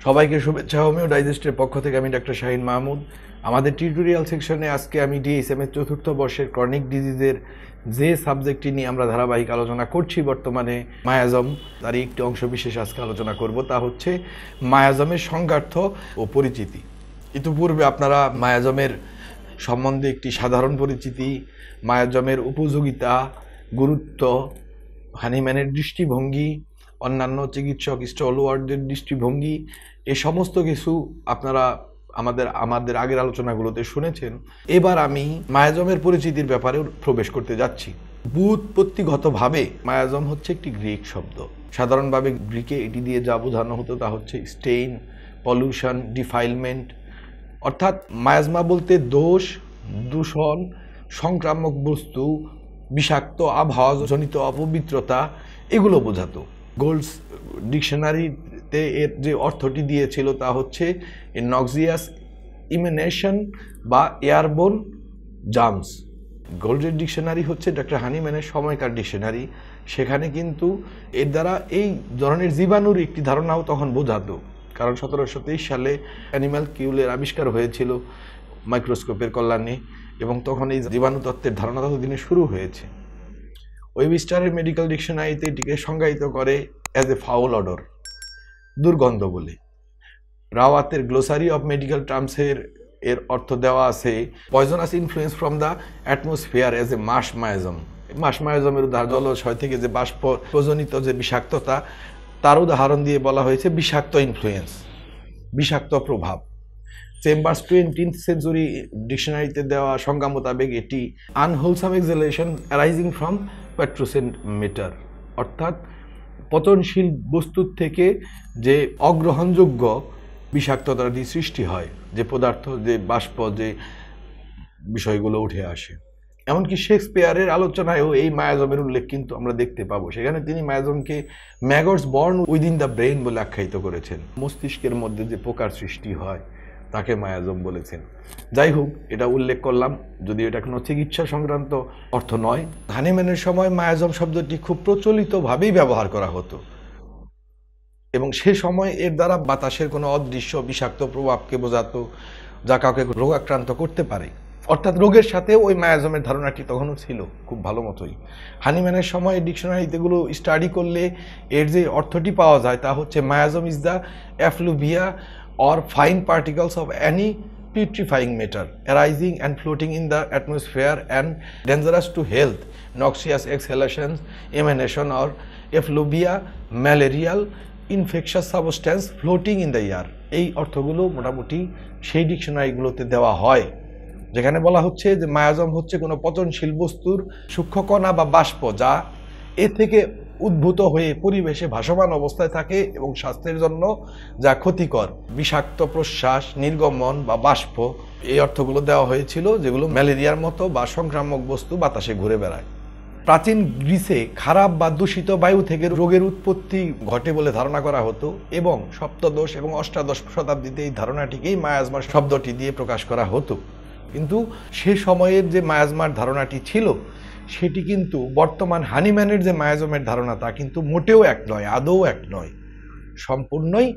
সবাইকে শুভেচ্ছা। হোমিও ডাইজেস্টের পক্ষ থেকে আমি ডাক্তার শাহিন মাহমুদ। আমাদের টিউটোরিয়াল সেকশনে আজকে আমি ডিএসএম এর চতুর্থ বর্ষের ক্রনিক ডিজিজের যে সাবজেক্টটি নিয়ে আমরা ধারাবাহিক আলোচনা করছি বর্তমানে, মায়াজম, তারই একটি অংশ বিশেষ আজকে আলোচনা করব। তা হচ্ছে মায়াজমের সংজ্ঞার্থ ও পরিচিতি। ইতিপূর্বে আপনারা মায়াজমের সম্বন্ধে একটি সাধারণ পরিচিতি, মায়াজমের উপযোগিতা, গুরুত্ব, হানিম্যানের দৃষ্টিভঙ্গি, অন্যান্য চিকিৎসক স্টলওয়ার্ডদের দৃষ্টিভঙ্গি, এই সমস্ত কিছু আপনারা আমাদের আগের আলোচনাগুলোতে শুনেছেন। এবার আমি মায়াজমের পরিচিতির ব্যাপারে প্রবেশ করতে যাচ্ছি। ব্যুৎপত্তিগতভাবে মায়াজম হচ্ছে একটি গ্রিক শব্দ। সাধারণভাবে গ্রিকে এটি দিয়ে যা বোঝানো হতো তা হচ্ছে স্টেইন, পলিউশন, ডিফাইলমেন্ট। অর্থাৎ মায়াজমা বলতে দোষ, দূষণ, সংক্রামক বস্তু, বিষাক্ত আবহাওয়াজনিত অপবিত্রতা, এগুলো বোঝাতো। গোল্ডস ডিকশনারিতে এর যে অর্থটি দিয়েছিল তা হচ্ছে নক্সিয়াস ইমিনেশন বা এয়ারবোর্ন জার্মস। গোল্ডের ডিকশনারি হচ্ছে ডক্টর হানিম্যানের সময়কার ডিকশনারি। সেখানে কিন্তু এর দ্বারা এই ধরনের জীবাণুর একটি ধারণাও তখন বোঝাতো, কারণ 1723 সালে অ্যানিম্যাল কিউলের আবিষ্কার হয়েছিল মাইক্রোস্কোপের কল্যাণে, এবং তখন এই জীবাণু তত্ত্বের ধারণা ততদিনে শুরু হয়েছে। ওয়েবস্টারের মেডিকেল ডিকশনারিতে এটিকে সংজ্ঞায়িত করে অ্যাজ এ ফাউল অডর, দুর্গন্ধ বলে। রাওয়াতের গ্লোসারি অফ মেডিকেল টার্মসের এর অর্থ দেওয়া আছে poisonous influence from the atmosphere as a mass miasm. Mass মায়াজমের উদাহরণ জলাশয় থেকে যে বাষ্প প্রজনিত যে বিষাক্ততা, তার উদাহরণ দিয়ে বলা হয়েছে বিষাক্ত ইনফ্লুয়েন্স, বিষাক্ত প্রভাব। চেম্বার্স 20th সেঞ্চুরি ডিকশনারিতে দেওয়া সংজ্ঞা মোতাবেক এটি আনহোলসাম এক্সহেলেশন অ্যারাইজিং ফ্রম পেট্রোসেন্ট মেটার, অর্থাৎ পচনশীল বস্তুর থেকে যে অগ্রহণযোগ্য বিষাক্ততাটি সৃষ্টি হয়, যে পদার্থ, যে বাষ্প, যে বিষয়গুলো উঠে আসে। এমনকি শেক্সপিয়ারের আলোচনায়ও এই মায়াজমের উল্লেখ কিন্তু আমরা দেখতে পাবো। সেখানে তিনি মায়াজমকে maggots born within the brain বলে আখ্যায়িত করেছেন। মস্তিষ্কের মধ্যে যে পোকার সৃষ্টি হয় তাকে মায়াজম বলেছেন। যাই হোক, এটা উল্লেখ করলাম, যদিও এটা কোনো চিকিৎসা সংক্রান্ত অর্থ নয়। হানিম্যানের সময় মায়াজম শব্দটি খুব প্রচলিতভাবেই ব্যবহার করা হতো, এবং সে সময় এর দ্বারা বাতাসের কোনো অদৃশ্য বিষাক্ত প্রভাবকে বোঝাতো, যা কাউকে রোগাক্রান্ত করতে পারে। অর্থাৎ রোগের সাথে ওই মায়াজমের ধারণাটি তখনও ছিল খুব ভালো মতোই। হানিম্যানের সময় ডিকশনারিতেগুলো স্টাডি করলে এর যে অর্থটি পাওয়া যায় তা হচ্ছে miasm is the effluvia or fine particles of any putrefying matter arising and floating in the atmosphere and dangerous to health, noxious exhalations, emanation or effluvia, malarial, infectious substance floating in the air। এই অর্থগুলো মোটামুটি সেই ডিকশনারিগুলোতে দেওয়া হয়, যেখানে বলা হচ্ছে যে মায়াজম হচ্ছে কোনো পচনশীল বস্তুর সূক্ষ্মকণা বা বাষ্প, যা এ থেকে উদ্ভূত হয়ে পরিবেশে ভাসমান অবস্থায় থাকে এবং স্বাস্থ্যের জন্য যা ক্ষতিকর। বিষাক্ত প্রশ্বাস, নির্গমন বা বাষ্প, এই অর্থগুলো দেওয়া হয়েছিল, যেগুলো ম্যালেরিয়ার মতো বা সংক্রামক বস্তু বাতাসে ঘুরে বেড়ায়। প্রাচীন গ্রিসে খারাপ বা দূষিত বায়ু থেকে রোগের উৎপত্তি ঘটে বলে ধারণা করা হতো, এবং সপ্তদশ এবং অষ্টাদশ শতাব্দীতে এই ধারণাটিকেই মায়াজমা শব্দটি দিয়ে প্রকাশ করা হতো। কিন্তু সে সময়ের যে মায়াজমার ধারণাটি ছিল সেটি কিন্তু বর্তমান হানিম্যানের যে মায়াজমের ধারণা তা কিন্তু মোটেও এক নয়, আদৌ এক নয়, সম্পূর্ণই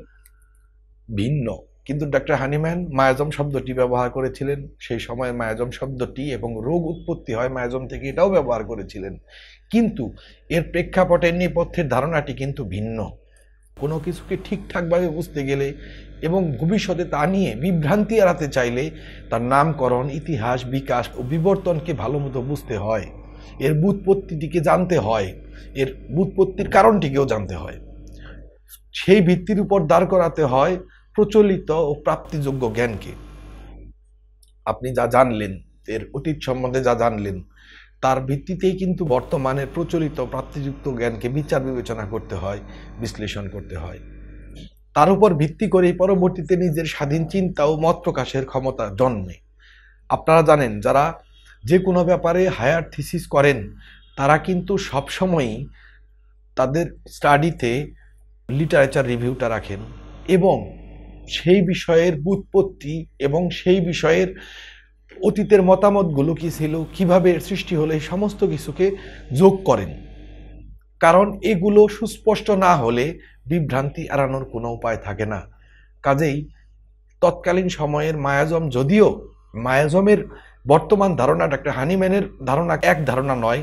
ভিন্ন। কিন্তু ডক্টর হানিম্যান মায়াজম শব্দটি ব্যবহার করেছিলেন সেই সময় মায়াজম শব্দটি, এবং রোগ উৎপত্তি হয় মায়াজম থেকে, এটাও ব্যবহার করেছিলেন। কিন্তু এর প্রেক্ষাপটের নেপথ্যের ধারণাটি কিন্তু ভিন্ন। কোনো কিছুকে ঠিকঠাকভাবে বুঝতে গেলে এবং ভবিষ্যতে তা নিয়ে বিভ্রান্তি এড়াতে চাইলে তার নামকরণ, ইতিহাস, বিকাশ ও বিবর্তনকে ভালো মতো বুঝতে হয়, এর ব্যুৎপত্তিটিকে জানতে হয়, এর ব্যুৎপত্তির কারণটিকেও জানতে হয়। সেই ভিত্তির উপর দাঁড় করাতে হয় প্রচলিত ও প্রাপ্তিযোগ্য জ্ঞানকে। আপনি যা জানলেন, এর অতীত সম্বন্ধে যা জানলেন, তার ভিত্তিতেই কিন্তু বর্তমানের প্রচলিত প্রাপ্তিযুক্ত জ্ঞানকে বিচার বিবেচনা করতে হয়, বিশ্লেষণ করতে হয়। তার উপর ভিত্তি করেই পরবর্তীতে নিজের স্বাধীন চিন্তা ও মত প্রকাশের ক্ষমতা জন্মে। আপনারা জানেন, যারা যে কোনো ব্যাপারে হায়ার থিসিস করেন তারা কিন্তু সবসময়ই তাদের স্টাডিতে লিটারেচার রিভিউটা রাখেন, এবং সেই বিষয়ের ব্যুৎপত্তি এবং সেই বিষয়ের অতীতের মতামতগুলো কী ছিল, কিভাবে সৃষ্টি হলো, এই সমস্ত কিছুকে যোগ করেন। কারণ এগুলো সুস্পষ্ট না হলে বিভ্রান্তি এড়ানোর কোনো উপায় থাকে না। কাজেই তৎকালীন সময়ের মায়াজম, যদিও মায়াজমের বর্তমান ধারণাটা একটা হানিম্যানের ধারণা, এক ধারণা নয়,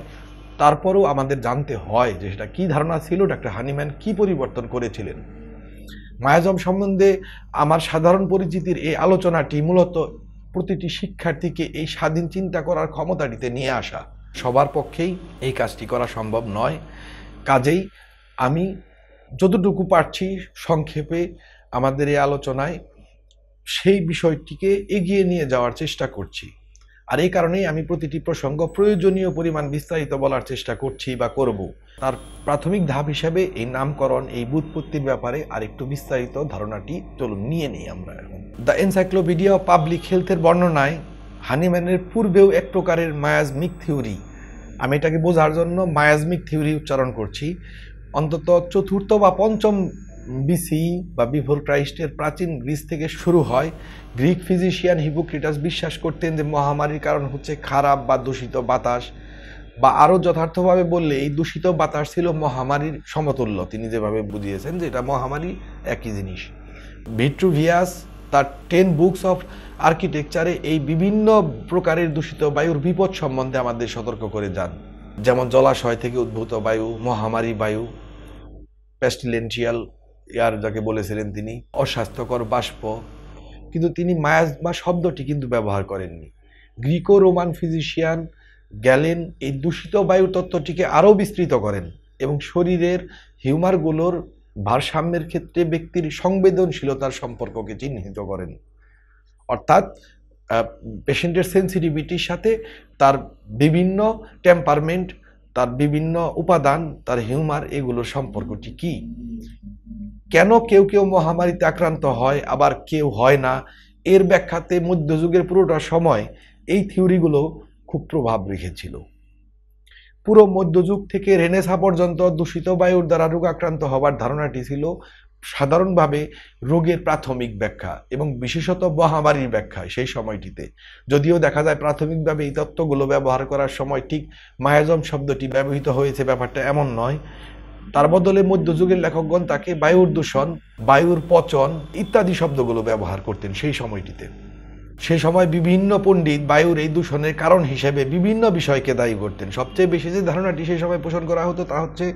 তারপরও আমাদের জানতে হয় যে সেটা কী ধারণা ছিল, ডাক্তার হানিম্যান কি পরিবর্তন করেছিলেন। মায়াজম সম্বন্ধে আমার সাধারণ পরিচিতির এই আলোচনাটি মূলত প্রতিটি শিক্ষার্থীকে এই স্বাধীন চিন্তা করার ক্ষমতাটিতে নিয়ে আসা। সবার পক্ষেই এই কাজটি করা সম্ভব নয়। কাজেই আমি যতটুকু পারছি সংক্ষেপে আমাদের এই আলোচনায় সেই বিষয়টিকে এগিয়ে নিয়ে যাওয়ার চেষ্টা করছি। আর এই কারণেই আমি প্রতিটি প্রসঙ্গ প্রয়োজনীয় পরিমাণ বিস্তারিত বলার চেষ্টা করছি বা করব। তার প্রাথমিক ধাপ হিসাবে এই নামকরণ, এই ব্যুৎপত্তির ব্যাপারে আর একটু বিস্তারিত ধারণাটি চলুন নিয়ে নিই আমরা এখন। দ্য এনসাইক্লোপিডিয়া অফ পাবলিক হেলথের বর্ণনায় হানিম্যানের পূর্বেও এক প্রকারের মায়াজমিক থিওরি, আমি এটাকে বোঝার জন্য মায়াজমিক থিওরি উচ্চারণ করছি, অন্তত 4th বা 5ম বিসি বা বিফোর ক্রাইস্টের প্রাচীন গ্রিস থেকে শুরু হয়। গ্রিক ফিজিশিয়ান হিপোক্রেটাস বিশ্বাস করতেন যে মহামারীর কারণ হচ্ছে খারাপ বা দূষিত বাতাস, বা আরও যথার্থভাবে বললে এই দূষিত বাতাস ছিল মহামারীর সমতুল্য। তিনি যেভাবে বুঝিয়েছেন যে এটা মহামারী একই জিনিস। ভিট্রুভিয়াস তার 10 বুকস অফ আর্কিটেকচারে এই বিভিন্ন প্রকারের দূষিত বায়ুর বিপদ সম্বন্ধে আমাদের সতর্ক করে যান, যেমন জলাশয় থেকে উদ্ভূত বায়ু, মহামারী বায়ু, পেস্টিলেন্টিয়াল এয়ার যাকে বলেছিলেন তিনি, অস্বাস্থ্যকর বাষ্প। কিন্তু তিনি মায়াজমা শব্দটি কিন্তু ব্যবহার করেননি। গ্রিকো রোমান ফিজিশিয়ান গ্যালেন এই দূষিত বায়ু তত্ত্বটিকে আরও বিস্তৃত করেন এবং শরীরের হিউমারগুলোর ভারসাম্যের ক্ষেত্রে ব্যক্তির সংবেদনশীলতার সম্পর্ককে চিহ্নিত করেন, অর্থাৎ পেশেন্টের সেন্সিটিভিটির সাথে তার বিভিন্ন টেম্পারমেন্ট, তার বিভিন্ন উপাদান, তার হিউমার, এগুলোর সম্পর্কটি কি, কেন কেউ কেউ মহামারীতে আক্রান্ত হয় আবার কেউ হয় না, এর ব্যাখ্যাতে মধ্যযুগের পুরোটা সময় এই থিওরিগুলো খুব প্রভাব রেখেছিল। পুরো মধ্যযুগ থেকে রেনেসাঁ পর্যন্ত দূষিত বায়ুর দ্বারা রোগাক্রান্ত হওয়ার ধারণাটি ছিল সাধারণভাবে রোগের প্রাথমিক ব্যাখ্যা এবং বিশেষত মহামারীর ব্যাখ্যা সেই সময়টিতে। যদিও দেখা যায় প্রাথমিকভাবে এই তত্ত্বগুলো ব্যবহার করার সময় ঠিক মায়াজম শব্দটি ব্যবহৃত হয়েছে, ব্যাপারটা এমন নয়। তার বদলে মধ্যযুগের লেখকগণ তাকে বায়ুর দূষণ, বায়ুর পচন ইত্যাদি শব্দগুলো ব্যবহার করতেন সেই সময়টিতে। সেই সময় বিভিন্ন পণ্ডিত বায়ুর এই দূষণের কারণ হিসেবে বিভিন্ন বিষয়কে দায়ী করতেন। সবচেয়ে বেশি যে ধারণাটি সেই সময় পোষণ করা হতো তা হচ্ছে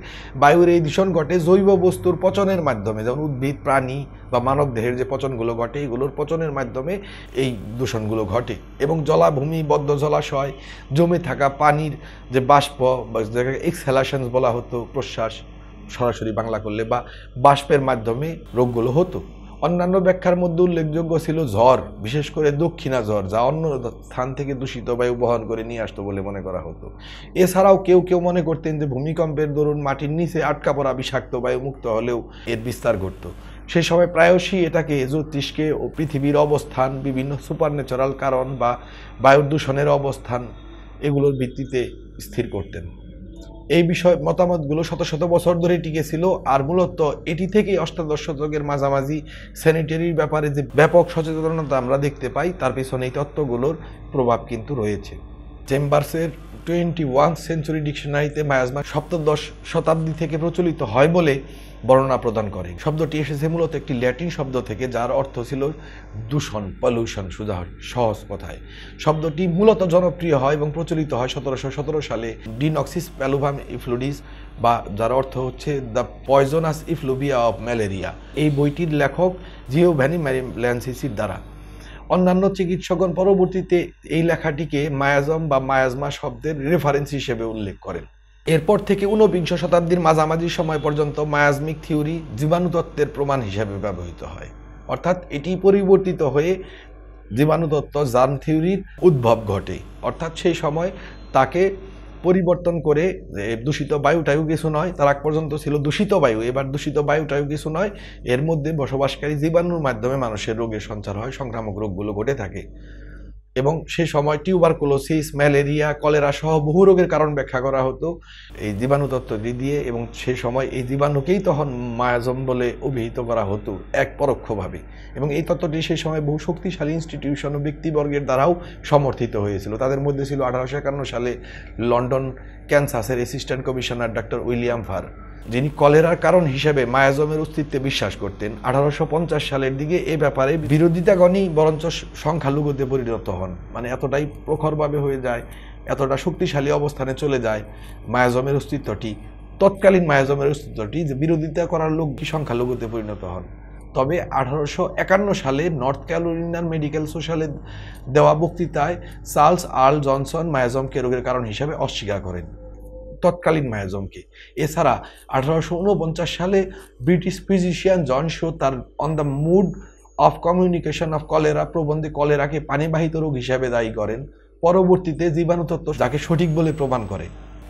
বায়ুর এই দূষণ ঘটে জৈব বস্তুর পচনের মাধ্যমে, যেমন উদ্ভিদ, প্রাণী বা মানব দেহের যে পচনগুলো ঘটে, এগুলোর পচনের মাধ্যমে এই দূষণগুলো ঘটে। এবং জলাভূমি, বদ্ধ জলাশয়, জমে থাকা পানির যে বাষ্প বা যেটাকে এক্সহেলাশনস বলা হতো, প্রশ্বাস সরাসরি বাংলা করলে, বা বাষ্পের মাধ্যমে রোগগুলো হতো। অন্যান্য ব্যাখ্যার মধ্যে উল্লেখযোগ্য ছিল ঝড়, বিশেষ করে দক্ষিণা ঝড়, যা অন্য স্থান থেকে দূষিত বায়ু বহন করে নিয়ে আসতো বলে মনে করা হতো। এছাড়াও কেউ কেউ মনে করতেন যে ভূমিকম্পের দরুন মাটির নিচে আটকা পড়া বিষাক্ত বায়ু মুক্ত হলেও এর বিস্তার ঘটত। সেই সময় প্রায়শই এটাকে জ্যোতিষকে ও পৃথিবীর অবস্থান, বিভিন্ন সুপারন্যাচারাল কারণ বা বায়ুর দূষণের অবস্থান, এগুলোর ভিত্তিতে স্থির করতেন। এই বিষয় মতামতগুলো শত শত বছর ধরে টিকেছিল। আর মূলত এটি থেকেই অষ্টাদশ শতকের মাঝামাঝি স্যানিটারির ব্যাপারে যে ব্যাপক সচেতনতা আমরা দেখতে পাই, তার পিছনে এই তত্ত্বগুলোর প্রভাব কিন্তু রয়েছে। চেম্বার্সের 21st সেঞ্চুরি ডিকশনারিতে মায়াজমা সপ্তদশ শতাব্দী থেকে প্রচলিত হয় বলে বর্ণনা প্রদান করে। শব্দটি এসেছে মূলত একটি ল্যাটিন শব্দ থেকে, যার অর্থ ছিল দূষণ, পলিউশন, সহজ কথায়। শব্দটি মূলত জনপ্রিয় হয় এবং প্রচলিত হয় 1717 সালে ডিনক্সিস প্যালুভাম ইফ্লুডিস, বা যার অর্থ হচ্ছে দ্য পয়জনাস ইফ্লুভিয়া অফ ম্যালেরিয়া, এই বইটির লেখক জিওভানি ল্যান্সিসির দ্বারা। অন্যান্য চিকিৎসকগণ পরবর্তীতে এই লেখাটিকে মায়াজম বা মায়াজমা শব্দের রেফারেন্স হিসেবে উল্লেখ করেন। এরপর থেকে 19বিংশ শতাব্দীর মাঝামাঝি সময় পর্যন্ত মায়াজমিক থিওরি জীবাণুতত্ত্বের প্রমাণ হিসেবে ব্যবহৃত হয়, অর্থাৎ এটি পরিবর্তিত হয়ে জীবাণুতত্ত্ব, জার্ম থিওরির উদ্ভব ঘটে। অর্থাৎ সেই সময় তাকে পরিবর্তন করে দূষিত বায়ুটাও কিছু নয়, তার আগ পর্যন্ত ছিল দূষিত বায়ু, এবার দূষিত বায়ুটাও কিছু নয়, এর মধ্যে বসবাসকারী জীবাণুর মাধ্যমে মানুষের রোগের সঞ্চার হয়, সংক্রামক রোগগুলো ঘটে থাকে। এবং সে সময় টিউবারকুলোসিস, ম্যালেরিয়া, কলেরা সহ বহু রোগের কারণ ব্যাখ্যা করা হতো এই জীবাণুতত্ত্বটি দিয়ে, এবং সে সময় এই জীবাণুকেই তখন মায়াজম বলে অভিহিত করা হতো এক পরোক্ষভাবে। এবং এই তত্ত্বটি সেই সময় বহু শক্তিশালী ইনস্টিটিউশন ও ব্যক্তিবর্গের দ্বারাও সমর্থিত হয়েছিল। তাদের মধ্যে ছিল 1851 সালে লন্ডন ক্যানসাসের assistant commissioner doctor William Farr, যিনি কলেরার কারণ হিসেবে মায়াজমের অস্তিত্বে বিশ্বাস করতেন, 1850 সালের দিকে এ ব্যাপারে বিরোধিতাগণই বরঞ্চ সংখ্যালঘুতে পরিণত হন। মানে এতটাই প্রখরভাবে হয়ে যায়, এতটা শক্তিশালী অবস্থানে চলে যায় মায়াজমের অস্তিত্বটি, তৎকালীন মায়াজমের অস্তিত্বটি, যে বিরোধিতা করার লোক কি সংখ্যালঘুতে পরিণত হন। তবে 1851 সালে নর্থ ক্যারোলিনার মেডিকেল সোশ্যালে দেওয়া বক্তৃতায় চার্লস আর্ল জনসন মায়াজমকে রোগের কারণ হিসেবে অস্বীকার করেন, তৎকালীন মায়াজমকে। এছাড়া 1849 সালে ব্রিটিশ ফিজিশিয়ান জন শো তার on the mode of communication of cholera প্রবন্ধে কলেরাকে পানিবাহিত রোগ হিসেবে দায়ী করেন। পরবর্তীতে জীবাণুতত্ত্ব যাকে সঠিক বলে প্রমাণ করে।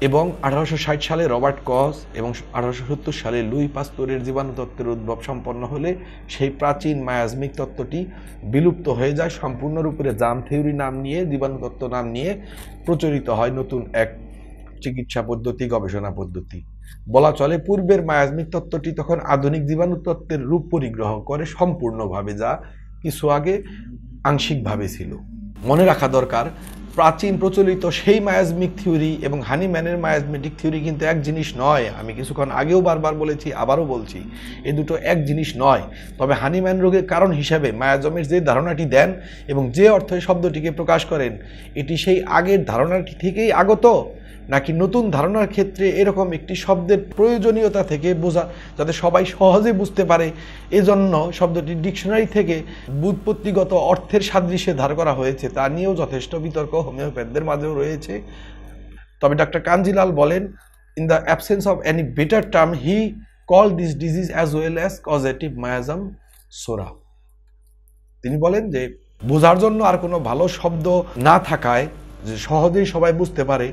এবং 1860 সালে রবার্ট কস এবং 1870 সালে লুই পাস্তুরের জীবাণুতত্ত্বের উদ্ভব সম্পন্ন হলে সেই প্রাচীন মায়াজমিক তত্ত্বটি বিলুপ্ত হয়ে যায়, সম্পূর্ণরূপে জাম থিওরি নাম নিয়ে, জীবাণুতত্ত্ব নাম নিয়ে প্রচলিত হয় নতুন এক চিকিৎসা পদ্ধতি, গবেষণা পদ্ধতি। বলা চলে পূর্বের মায়াজমিক তত্ত্বটি তখন আধুনিক জীবাণুতত্ত্বের রূপ পরিগ্রহ করে সম্পূর্ণভাবে, যা কিছু আগে আংশিকভাবে ছিল। মনে রাখা দরকার, প্রাচীন প্রচলিত সেই মায়াজমিক থিওরি এবং হানিম্যানের মায়াজমেটিক থিওরি কিন্তু এক জিনিস নয়। আমি কিছুক্ষণ আগেও বারবার বলেছি, আবারও বলছি, এ দুটো এক জিনিস নয়। তবে হানিম্যান রোগের কারণ হিসাবে মায়াজমের যে ধারণাটি দেন এবং যে অর্থে শব্দটিকে প্রকাশ করেন, এটি সেই আগের ধারণাটি থেকেই আগত, নাকি নতুন ধারণার ক্ষেত্রে এরকম একটি শব্দের প্রয়োজনীয়তা থেকে বোঝা, যাতে সবাই সহজে বুঝতে পারে, এজন্য শব্দটি ডিকশনারি থেকে ব্যুৎপত্তিগত অর্থের সাদৃশ্যে ধার করা হয়েছে, তা নিয়েও যথেষ্ট বিতর্ক হোমিওপ্যাথদের মাঝেও রয়েছে। তবে ডক্টর কাঞ্জিলাল বলেন, in the absence of any better term he call this disease as well as causative miasm সোরা। তিনি বলেন যে বোঝার জন্য আর কোনো ভালো শব্দ না থাকায়, যে সহজেই সবাই বুঝতে পারে,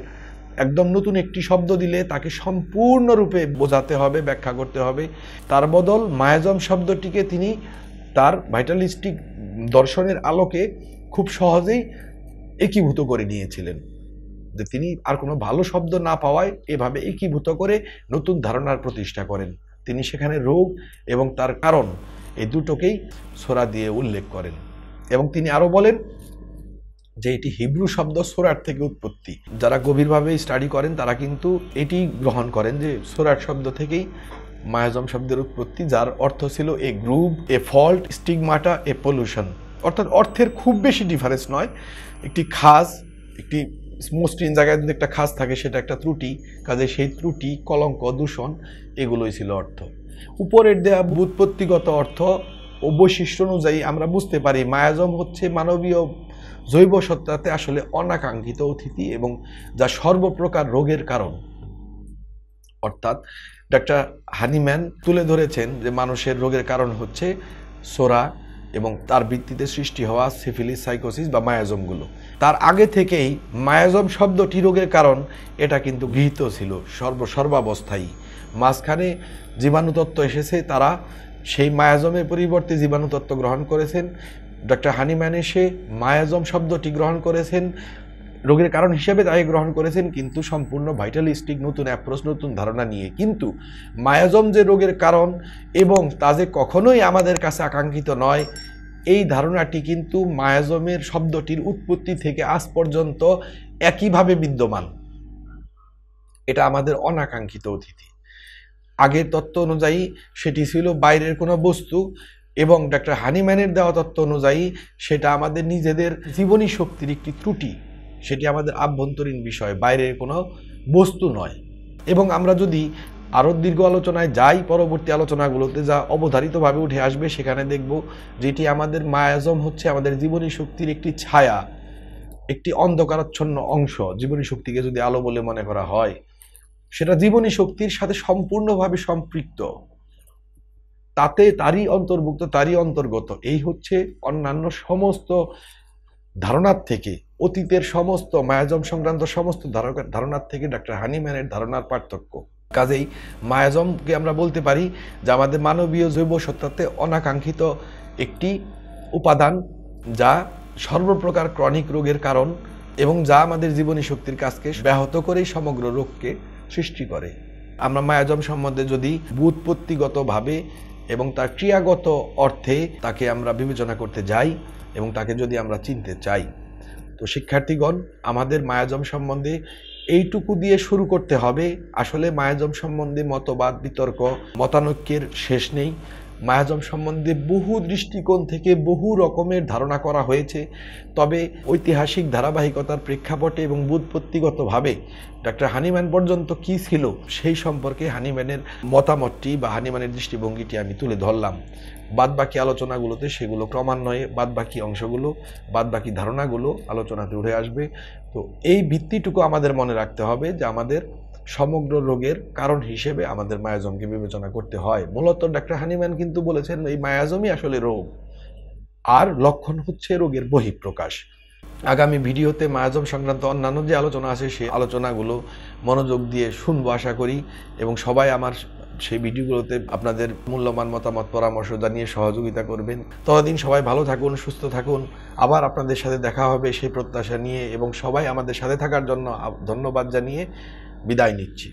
একদম নতুন একটি শব্দ দিলে তাকে সম্পূর্ণরূপে বোঝাতে হবে, ব্যাখ্যা করতে হবে। তার বদল মায়াজম শব্দটিকে তিনি তার ভাইটালিস্টিক দর্শনের আলোকে খুব সহজেই একীভূত করে নিয়েছিলেন, যে তিনি আর কোনো ভালো শব্দ না পাওয়ায় এভাবে একীভূত করে নতুন ধারণার প্রতিষ্ঠা করেন। তিনি সেখানে রোগ এবং তার কারণ এই দুটোকেই সোরা দিয়ে উল্লেখ করেন। এবং তিনি আরও বলেন যে এটি হিব্রু শব্দ সোরাট থেকে উৎপত্তি। যারা গভীরভাবে স্টাডি করেন তারা কিন্তু এটি গ্রহণ করেন যে সোরাট শব্দ থেকেই মায়াজম শব্দের উৎপত্তি, যার অর্থ ছিল এ গ্রুভ, এ ফল্ট, স্টিগমাটা, এ পলিউশন। অর্থাৎ অর্থের খুব বেশি ডিফারেন্স নয়, একটি খাজ, একটি মসৃণ জায়গায় যদি একটা খাজ থাকে সেটা একটা ত্রুটি, কাজে সেই ত্রুটি, কলঙ্ক, দূষণ, এগুলোই ছিল অর্থ। উপরের দেয়া ব্যুৎপত্তিগত অর্থ ও বৈশিষ্ট্য অনুযায়ী আমরা বুঝতে পারি মায়াজম হচ্ছে মানবীয় জৈব সত্তাতে আসলে অনাকাঙ্ক্ষিত অতিথি এবং যা সর্বপ্রকার রোগের কারণ। অর্থাৎ ডক্টর হানিম্যান তুলে ধরেছেন যে মানুষের রোগের কারণ হচ্ছে সোরা এবং তার ভিত্তিতে সৃষ্টি হওয়া সিফিলিস, সাইকোসিস বা মায়াজমগুলো। তার আগে থেকেই মায়াজম শব্দটি রোগের কারণ এটা কিন্তু গৃহীত ছিল সর্বাবস্থায়। মাঝখানে জীবাণুতত্ত্ব এসেছে, তারা সেই মায়াজমের পরিবর্তে জীবাণুতত্ত্ব গ্রহণ করেছেন। ডক্টর হানিম্যান এসে মায়াজম শব্দটি গ্রহণ করেছেন, রোগের কারণ হিসেবে তাই গ্রহণ করেছেন, কিন্তু সম্পূর্ণ ভাইটালিস্টিক নতুন অ্যাপ্রোচ, নতুন ধারণা নিয়ে। কিন্তু মায়াজম যে রোগের কারণ এবং তা যে কখনোই আমাদের কাছে আকাঙ্ক্ষিত নয়, এই ধারণাটি কিন্তু মায়াজমের শব্দটির উৎপত্তি থেকে আজ পর্যন্ত একইভাবে বিদ্যমান। এটা আমাদের অনাকাঙ্ক্ষিত অতিথি। আগের তত্ত্ব অনুযায়ী সেটি ছিল বাইরের কোনো বস্তু, এবং ডক্টর হানিম্যানের দেওয়া তত্ত্ব অনুযায়ী সেটা আমাদের নিজেদের জীবনী শক্তির একটি ত্রুটি, সেটি আমাদের আভ্যন্তরীণ বিষয়, বাইরের কোনো বস্তু নয়। এবং আমরা যদি আরও দীর্ঘ আলোচনায় যাই, পরবর্তী আলোচনাগুলোতে যা অবধারিতভাবে উঠে আসবে, সেখানে দেখব যেটি আমাদের মায়াজম হচ্ছে আমাদের জীবনী শক্তির একটি ছায়া, একটি অন্ধকারাচ্ছন্ন অংশ। জীবনী শক্তিকে যদি আলো বলে মনে করা হয়, সেটা জীবনী শক্তির সাথে সম্পূর্ণভাবে সম্পৃক্ত, তাতে তারই অন্তর্ভুক্ত, তারই অন্তর্গত। এই হচ্ছে অন্যান্য সমস্ত ধারণার থেকে, অতীতের সমস্ত মায়াজম সংক্রান্ত সমস্ত ধারণার থেকে ডক্টর হানিম্যানের ধারণার পার্থক্য। কাজেই মায়াজমকে আমরা বলতে পারি যে আমাদের মানবীয় জৈব সত্তাতে অনাকাঙ্ক্ষিত একটি উপাদান, যা সর্বপ্রকার ক্রনিক রোগের কারণ এবং যা আমাদের জীবনী শক্তির কাজকে ব্যাহত করেই সমগ্র রোগকে সৃষ্টি করে। আমরা মায়াজম সম্বন্ধে যদি ব্যুৎপত্তিগতভাবে এবং তার ক্রিয়াগত অর্থে তাকে আমরা বিবেচনা করতে যাই এবং তাকে যদি আমরা চিনতে চাই, তো শিক্ষার্থীগণ, আমাদের মায়াজম সম্বন্ধে এইটুকু দিয়ে শুরু করতে হবে। আসলে মায়াজম সম্বন্ধে মতবাদ বিতর্ক মতানৈক্যের শেষ নেই। মায়াজম সম্বন্ধে বহু দৃষ্টিকোণ থেকে বহু রকমের ধারণা করা হয়েছে, তবে ঐতিহাসিক ধারাবাহিকতার প্রেক্ষাপটে এবং ব্যুৎপত্তিগতভাবে ডক্টর হানিম্যান পর্যন্ত কি ছিল সেই সম্পর্কে হানিম্যানের মতামতটি বা হানিম্যানের দৃষ্টিভঙ্গিটি আমি তুলে ধরলাম। বাদবাকি আলোচনাগুলোতে সেগুলো ক্রমান্বয়ে বাদবাকি অংশগুলো বাদবাকি ধারণাগুলো আলোচনাতে উঠে আসবে। তো এই ভিত্তিটুকু আমাদের মনে রাখতে হবে যে আমাদের সমগ্র রোগের কারণ হিসেবে আমাদের মায়াজমকে বিবেচনা করতে হয়। মূলত ডক্টর হানিম্যান কিন্তু বলেছেন এই মায়াজমই আসলে রোগ, আর লক্ষণ হচ্ছে রোগের বহিঃপ্রকাশ। আগামী ভিডিওতে মায়াজম সংক্রান্ত অন্যান্য যে আলোচনা আছে সেই আলোচনাগুলো মনোযোগ দিয়ে শুনবো আশা করি, এবং সবাই আমার সেই ভিডিওগুলোতে আপনাদের মূল্যবান মতামত পরামর্শ জানিয়ে সহযোগিতা করবেন। ততদিন সবাই ভালো থাকুন, সুস্থ থাকুন। আবার আপনাদের সাথে দেখা হবে সেই প্রত্যাশা নিয়ে, এবং সবাই আমাদের সাথে থাকার জন্য ধন্যবাদ জানিয়ে বিদায় নিচ্ছি।